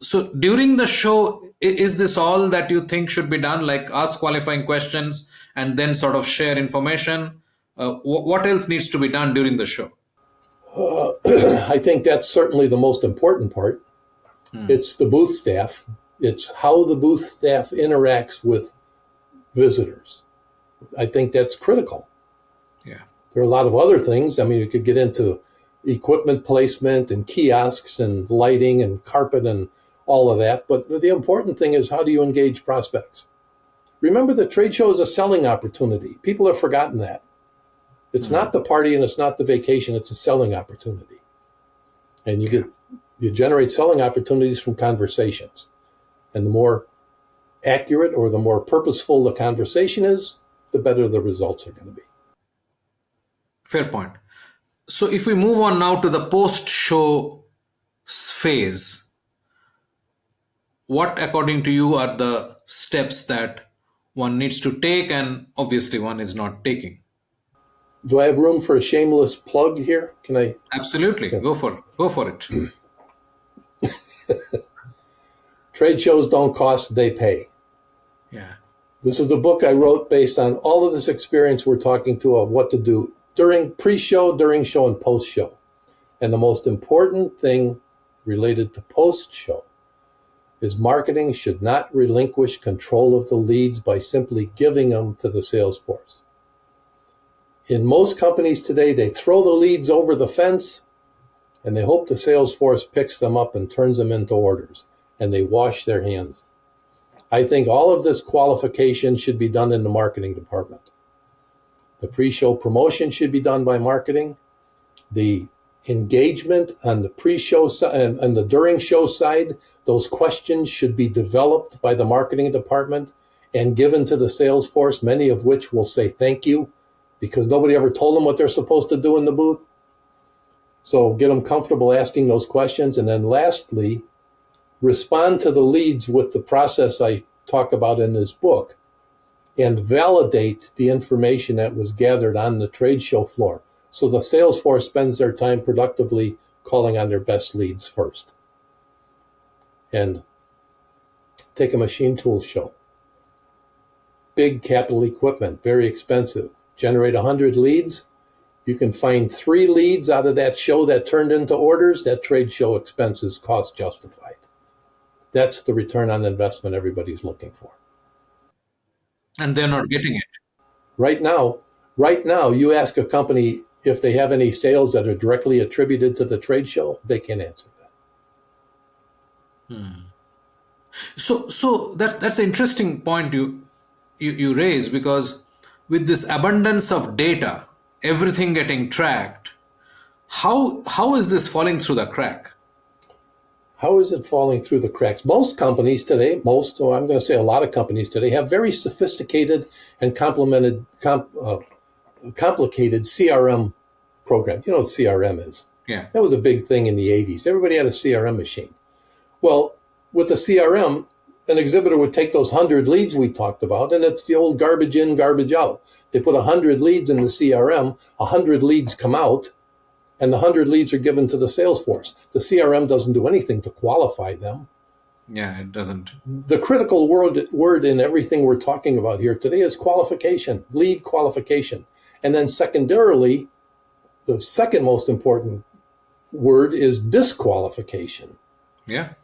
S1: so during the show, is this all that you think should be done? Like ask qualifying questions and then sort of share information? What else needs to be done during the show?
S2: I think that's certainly the most important part. It's the booth staff. It's how the booth staff interacts with visitors. I think that's critical.
S1: Yeah.
S2: There are a lot of other things. I mean, you could get into equipment placement and kiosks and lighting and carpet and all of that. But the important thing is, how do you engage prospects? Remember, the trade show is a selling opportunity. People have forgotten that. It's not the party and it's not the vacation. It's a selling opportunity. And you generate selling opportunities from conversations. And the more accurate or the more purposeful the conversation is, the better the results are going to be.
S1: Fair point. So if we move on now to the post-show phase, what, according to you, are the steps that one needs to take and obviously one is not taking?
S2: Do I have room for a shameless plug here? Can I?
S1: Absolutely. Okay. Go for it.
S2: Trade shows don't cost, they pay.
S1: Yeah.
S2: This is the book I wrote based on all of this experience we're talking to of what to do during pre-show, during show, and post-show. And the most important thing related to post-show is marketing should not relinquish control of the leads by simply giving them to the sales force. In most companies today, they throw the leads over the fence and they hope the sales force picks them up and turns them into orders, and they wash their hands. I think all of this qualification should be done in the marketing department. The pre-show promotion should be done by marketing. The engagement on the pre-show and the during show side, those questions should be developed by the marketing department and given to the sales force, many of which will say thank you because nobody ever told them what they're supposed to do in the booth. So get them comfortable asking those questions. And then lastly, respond to the leads with the process I talk about in this book and validate the information that was gathered on the trade show floor. So the sales force spends their time productively calling on their best leads first. And take a machine tool show. Big capital equipment, very expensive. Generate 100 leads. You can find 3 leads out of that show that turned into orders. That trade show expense is cost justified. That's the return on investment everybody's looking for.
S1: And they're not getting it.
S2: Right now, you ask a company if they have any sales that are directly attributed to the trade show, they can't answer that.
S1: So that's an interesting point you raise, because with this abundance of data, everything getting tracked, how is this falling through the crack?
S2: How is it falling through the cracks? Most companies today, I'm going to say a lot of companies today, have very sophisticated and complicated CRM programs. You know what CRM is?
S1: Yeah.
S2: That was a big thing in the 80s. Everybody had a CRM machine. Well, with the CRM, an exhibitor would take those 100 leads we talked about, and it's the old garbage in, garbage out. They put 100 leads in the CRM, 100 leads come out, and the 100 leads are given to the sales force. The CRM doesn't do anything to qualify them.
S1: Yeah, it doesn't.
S2: The critical word in everything we're talking about here today is qualification, lead qualification. And then secondarily, the second most important word is disqualification.
S1: Yeah.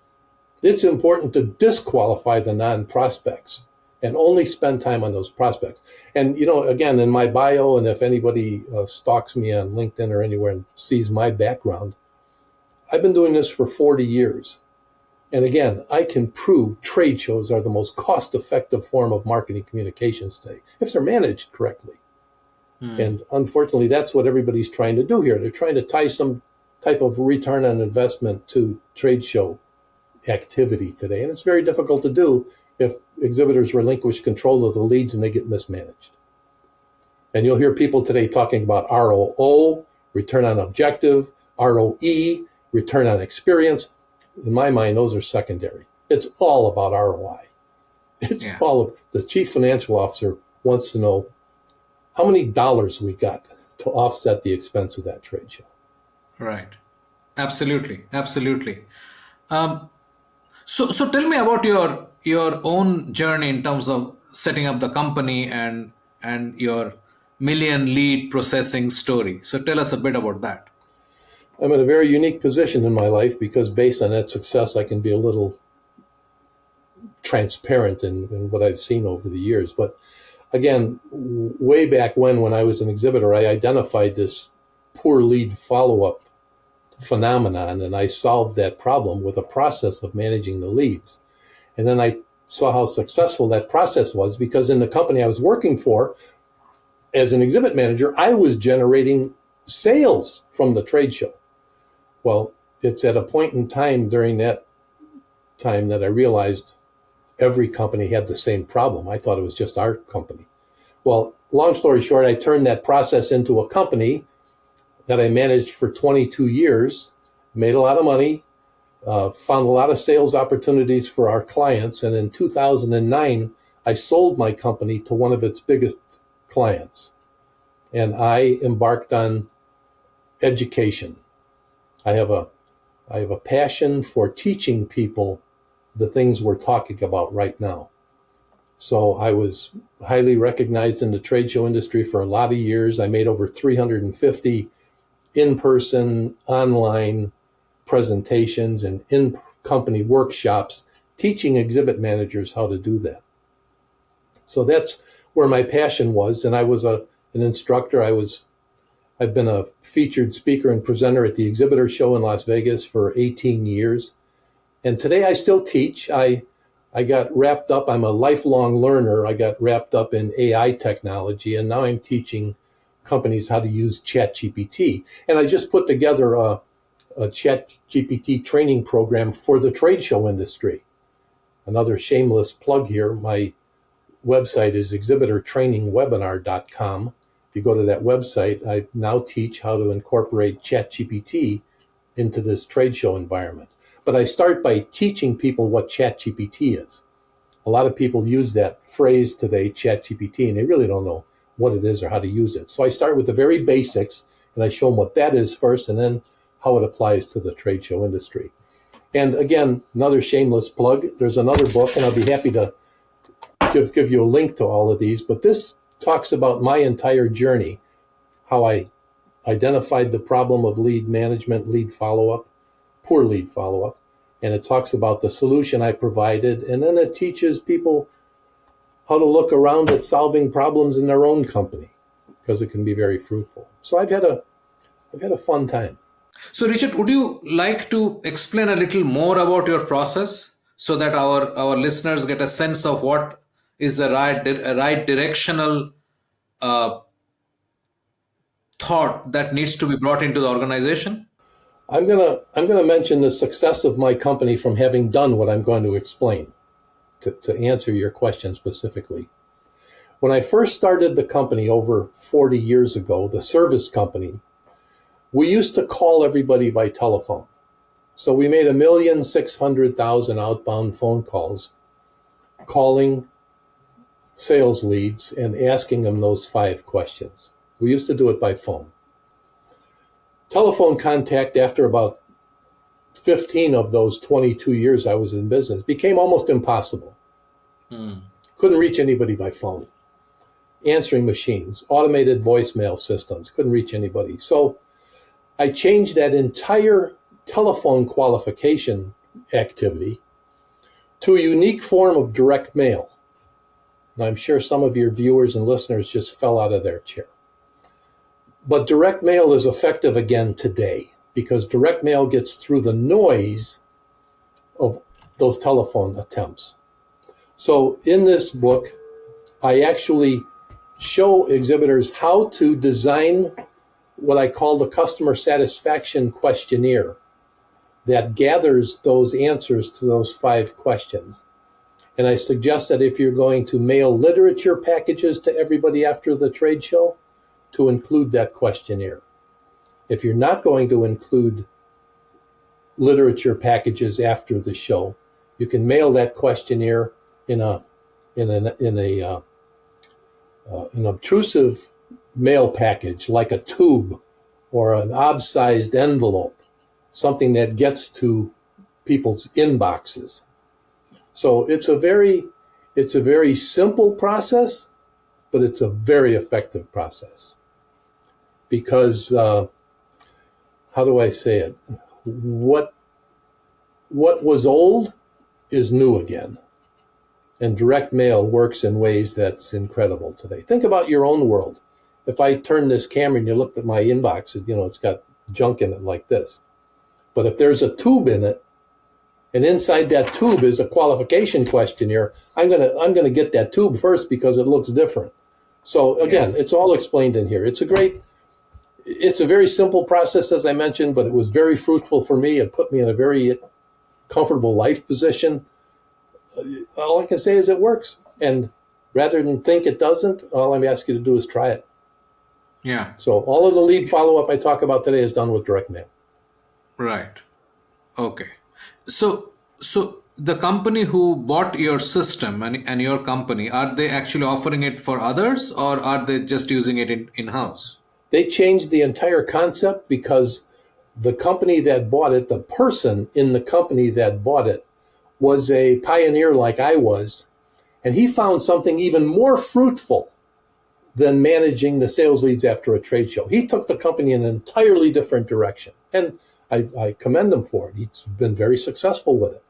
S2: It's important to disqualify the non-prospects and only spend time on those prospects. And, you know, again, in my bio, and if anybody stalks me on LinkedIn or anywhere and sees my background, I've been doing this for 40 years. And again, I can prove trade shows are the most cost-effective form of marketing communications today, if they're managed correctly. And unfortunately, that's what everybody's trying to do here. They're trying to tie some type of return on investment to trade show activity today. And it's very difficult to do if exhibitors relinquish control of the leads and they get mismanaged. And you'll hear people today talking about ROO, return on objective, ROE, return on experience. In my mind, those are secondary. It's all about ROI. It's all of the chief financial officer wants to know how many dollars we got to offset the expense of that trade show.
S1: Right. Absolutely. Absolutely. So tell me about your own journey in terms of setting up the company and your million lead processing story. So tell us a bit about that.
S2: I'm in a very unique position in my life because based on that success, I can be a little transparent in what I've seen over the years. But again, way back when I was an exhibitor, I identified this poor lead follow-up phenomenon, and I solved that problem with a process of managing the leads. And then I saw how successful that process was because in the company I was working for, as an exhibit manager, I was generating sales from the trade show. Well, it's at a point in time during that time that I realized every company had the same problem. I thought it was just our company. Well, long story short, I turned that process into a company that I managed for 22 years, made a lot of money, found a lot of sales opportunities for our clients. And in 2009, I sold my company to one of its biggest clients. And I embarked on education. I have a passion for teaching people the things we're talking about right now. So I was highly recognized in the trade show industry for a lot of years. I made over 350 in-person, online presentations and in-company workshops teaching exhibit managers how to do that. So that's where my passion was. And I was an instructor. I've been a featured speaker and presenter at the Exhibitor Show in Las Vegas for 18 years. And today I still teach. I got wrapped up. I'm a lifelong learner. I got wrapped up in AI technology, and now I'm teaching companies how to use ChatGPT. And I just put together a ChatGPT training program for the trade show industry. Another shameless plug here. My website is ExhibitorTrainingWebinar.com. If you go to that website, I now teach how to incorporate ChatGPT into this trade show environment. But I start by teaching people what ChatGPT is. A lot of people use that phrase today, ChatGPT, and they really don't know what it is or how to use it. So I start with the very basics, and I show them what that is first, and then how it applies to the trade show industry. And again, another shameless plug, there's another book, and I'll be happy to give you a link to all of these, but this talks about my entire journey, how I identified the problem of lead management, lead follow-up, poor lead follow-up, and it talks about the solution I provided, and then it teaches people how to look around at solving problems in their own company, because it can be very fruitful. So I've had a fun time.
S1: So Richard, would you like to explain a little more about your process so that our listeners get a sense of what is the right directional thought that needs to be brought into the organization?
S2: I'm gonna mention the success of my company from having done what I'm going to explain to answer your question specifically. When I first started the company over 40 years ago, the service company, we used to call everybody by telephone. So we made 1,600,000 outbound phone calls, calling sales leads and asking them those 5 questions. We used to do it by phone. Telephone contact, after about 15 of those 22 years I was in business, became almost impossible. Couldn't reach anybody by phone. Answering machines, automated voicemail systems, couldn't reach anybody. So I changed that entire telephone qualification activity to a unique form of direct mail. And I'm sure some of your viewers and listeners just fell out of their chair. But direct mail is effective again today because direct mail gets through the noise of those telephone attempts. So in this book, I actually show exhibitors how to design what I call the customer satisfaction questionnaire that gathers those answers to those 5 questions. And I suggest that if you're going to mail literature packages to everybody after the trade show, to include that questionnaire. If you're not going to include literature packages after the show, you can mail that questionnaire in an obtrusive mail package, like a tube or an ob-sized envelope, something that gets to people's inboxes. So it's a very simple process, but it's a very effective process. Because, how do I say it? What was old is new again. And direct mail works in ways that's incredible today. Think about your own world. If I turn this camera and you looked at my inbox, it's got junk in it like this. But if there's a tube in it, and inside that tube is a qualification questionnaire, I'm gonna get that tube first because it looks different. So again, It's all explained in here. It's a very simple process, as I mentioned, but it was very fruitful for me. It put me in a very comfortable life position. All I can say is it works. And rather than think it doesn't, all I'm asking you to do is try it.
S1: Yeah.
S2: So all of the lead follow-up I talk about today is done with direct mail.
S1: Right. Okay. So the company who bought your system and your company, are they actually offering it for others, or are they just using it in-house?
S2: They changed the entire concept because the company that bought it, the person in the company that bought it, was a pioneer like I was, and he found something even more fruitful than managing the sales leads after a trade show. He took the company in an entirely different direction, and I commend him for it. He's been very successful with it.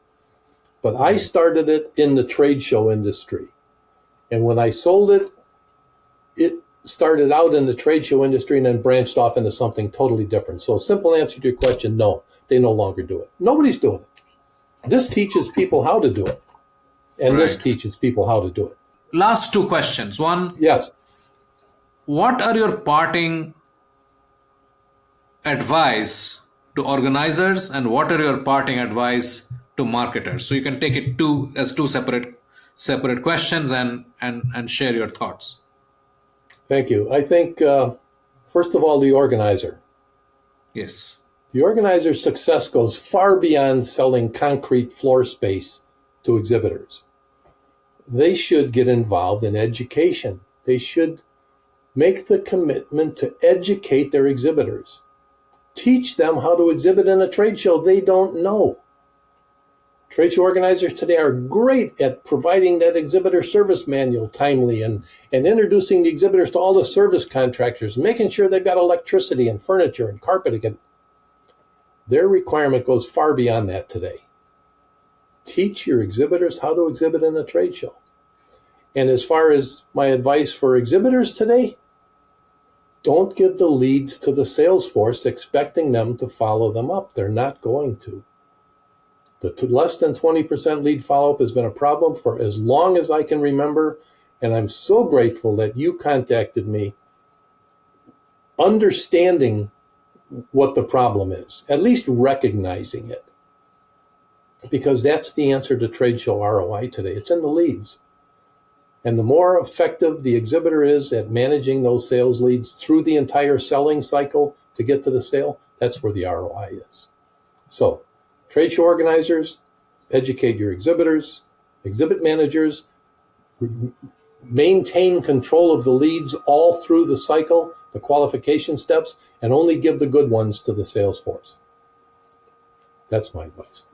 S2: But I started it in the trade show industry, and when I sold it, it started out in the trade show industry and then branched off into something totally different. So simple answer to your question, no, they no longer do it. Nobody's doing it. This teaches people how to do it. And This teaches people how to do it.
S1: Last 2 questions. One,
S2: yes.
S1: What are your parting advice to organizers, and what are your parting advice to marketers? So you can take it as two separate questions and share your thoughts.
S2: Thank you. I think, first of all, the organizer.
S1: Yes.
S2: The organizer's success goes far beyond selling concrete floor space to exhibitors. They should get involved in education. They should make the commitment to educate their exhibitors. Teach them how to exhibit in a trade show they don't know. Trade show organizers today are great at providing that exhibitor service manual timely and introducing the exhibitors to all the service contractors, making sure they've got electricity and furniture and carpeting. Their requirement goes far beyond that today. Teach your exhibitors how to exhibit in a trade show. And as far as my advice for exhibitors today, don't give the leads to the sales force expecting them to follow them up. They're not going to. The less than 20% lead follow-up has been a problem for as long as I can remember, and I'm so grateful that you contacted me, understanding what the problem is, at least recognizing it. Because that's the answer to trade show ROI today. It's in the leads. And the more effective the exhibitor is at managing those sales leads through the entire selling cycle to get to the sale, that's where the ROI is. So, trade show organizers, educate your exhibitors, exhibit managers, maintain control of the leads all through the cycle, the qualification steps, and only give the good ones to the sales force. That's my advice.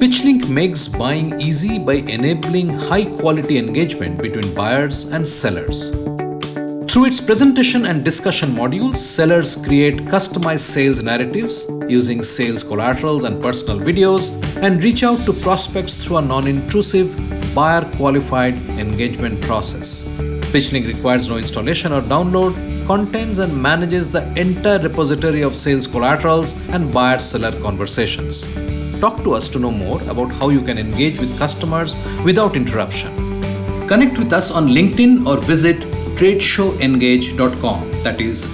S1: PitchLink makes buying easy by enabling high-quality engagement between buyers and sellers. Through its presentation and discussion modules, sellers create customized sales narratives using sales collaterals and personal videos and reach out to prospects through a non-intrusive, buyer-qualified engagement process. PitchLink requires no installation or download, contains and manages the entire repository of sales collaterals and buyer-seller conversations. Talk to us to know more about how you can engage with customers without interruption. Connect with us on LinkedIn or visit tradeshowengage.com. That is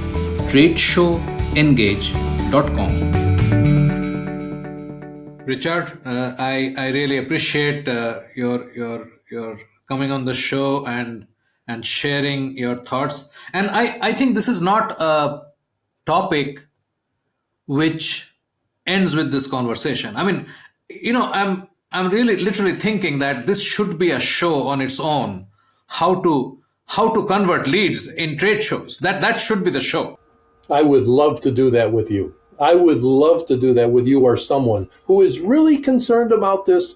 S1: tradeshowengage.com. Richard, I really appreciate your coming on the show and sharing your thoughts. And I think this is not a topic which ends with this conversation. I mean, I'm really literally thinking that this should be a show on its own. How to convert leads in trade shows. That should be the show.
S2: I would love to do that with you. I would love to do that with you or someone who is really concerned about this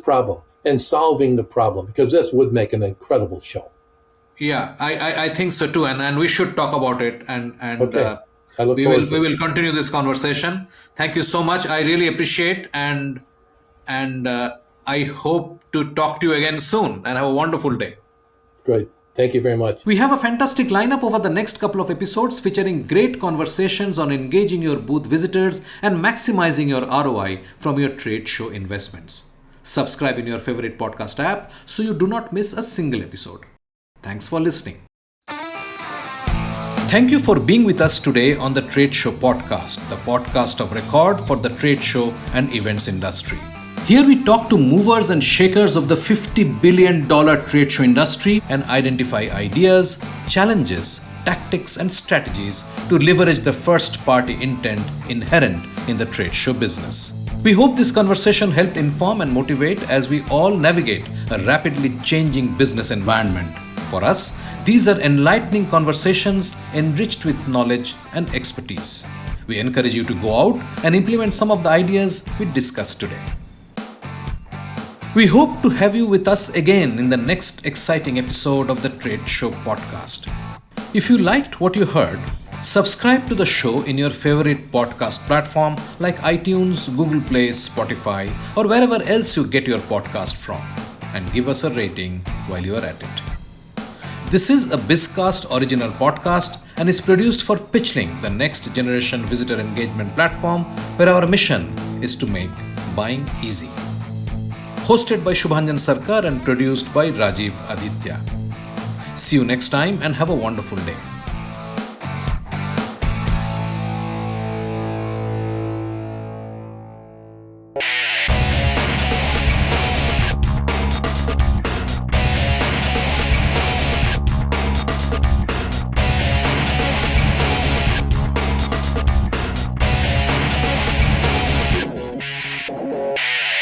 S2: problem and solving the problem, because this would make an incredible show.
S1: Yeah, I think so too, and we should talk about it, and
S2: okay. We
S1: will continue this conversation. Thank you so much. I really appreciate and I hope to talk to you again soon, and have a wonderful day.
S2: Great. Thank you very much.
S1: We have a fantastic lineup over the next couple of episodes featuring great conversations on engaging your booth visitors and maximizing your ROI from your trade show investments. Subscribe in your favorite podcast app so you do not miss a single episode. Thanks for listening. Thank you for being with us today on the Trade Show Podcast, the podcast of record for the trade show and events industry. Here we talk to movers and shakers of the $50 billion trade show industry and identify ideas, challenges, tactics and strategies to leverage the first-party intent inherent in the trade show business. We hope this conversation helped inform and motivate as we all navigate a rapidly changing business environment. For us, these are enlightening conversations enriched with knowledge and expertise. We encourage you to go out and implement some of the ideas we discussed today. We hope to have you with us again in the next exciting episode of the Trade Show Podcast. If you liked what you heard, subscribe to the show in your favorite podcast platform like iTunes, Google Play, Spotify, or wherever else you get your podcast from, and give us a rating while you are at it. This is a BizCast original podcast and is produced for PitchLink, the next generation visitor engagement platform, where our mission is to make buying easy. Hosted by Shubhanjan Sarkar and produced by Rajiv Aditya. See you next time and have a wonderful day.